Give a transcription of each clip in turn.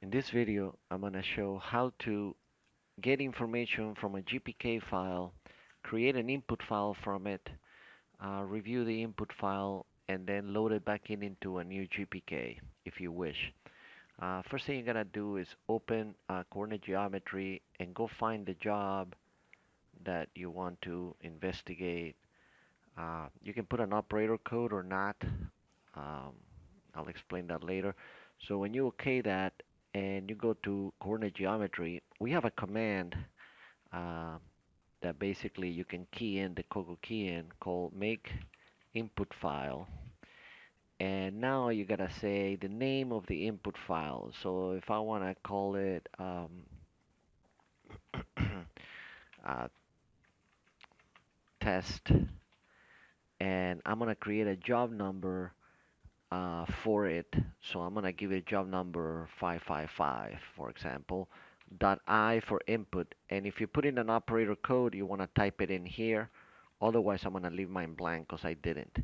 In this video, I'm going to show how to get information from a GPK file, create an input file from it, review the input file, and then load it back in into a new GPK if you wish. First thing you're going to do is open coordinate geometry and go find the job that you want to investigate. You can put an operator code or not. Um, I'll explain that later. So when you okay that and you go to coordinate geometry, we have a command uh, that basically you can key in the Kogo key in called make input file. And now you gotta say the name of the input file. So if I wanna call it uh, test, and I'm gonna create a job number for it. So I'm gonna give it job number 555, for example, dot I for input. And if you put in an operator code, you wanna type it in here. Otherwise, I'm gonna leave mine blank because I didn't.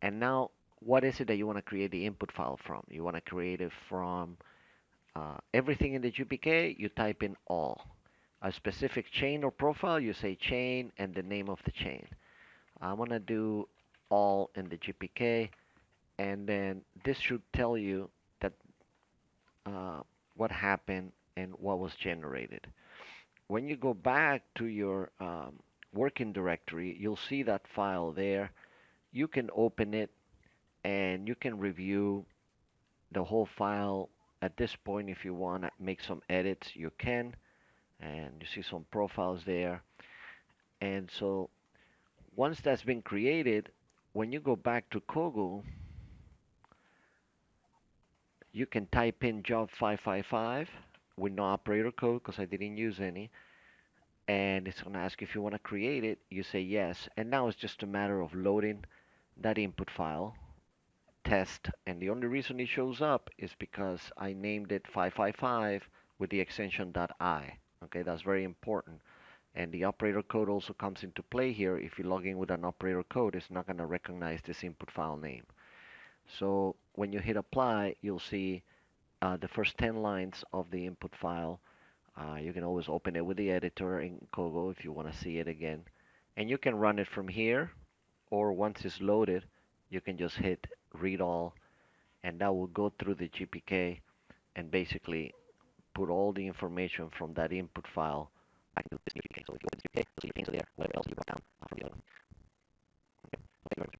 And now, what is it that you wanna create the input file from? You wanna create it from everything in the GPK, you type in all. A specific chain or profile, you say chain and the name of the chain. I'm gonna do all in the GPK, and then this should tell you that uh, what happened and what was generated. When you go back to your working directory, you'll see that file there. You can open it and you can review the whole file. At this point, if you want to make some edits, you can. And you see some profiles there. And so once that's been created, when you go back to Kogu, you can type in job 555 with no operator code because I didn't use any. And it's going to ask if you want to create it. You say yes. And now it's just a matter of loading that input file, test. And the only reason it shows up is because I named it 555 with the extension .i. Okay, that's very important. And the operator code also comes into play here. If you log in with an operator code, it's not going to recognize this input file name. So when you hit apply, you'll see the first 10 lines of the input file. You can always open it with the editor in Kogo if you want to see it again. And you can run it from here, or once it's loaded, you can just hit read all, and that will go through the GPK and basically put all the information from that input file back into this GPK. So if you open the GPK, you'll see your things are there, whatever else you wrote down from the other. Okay, thank you very much.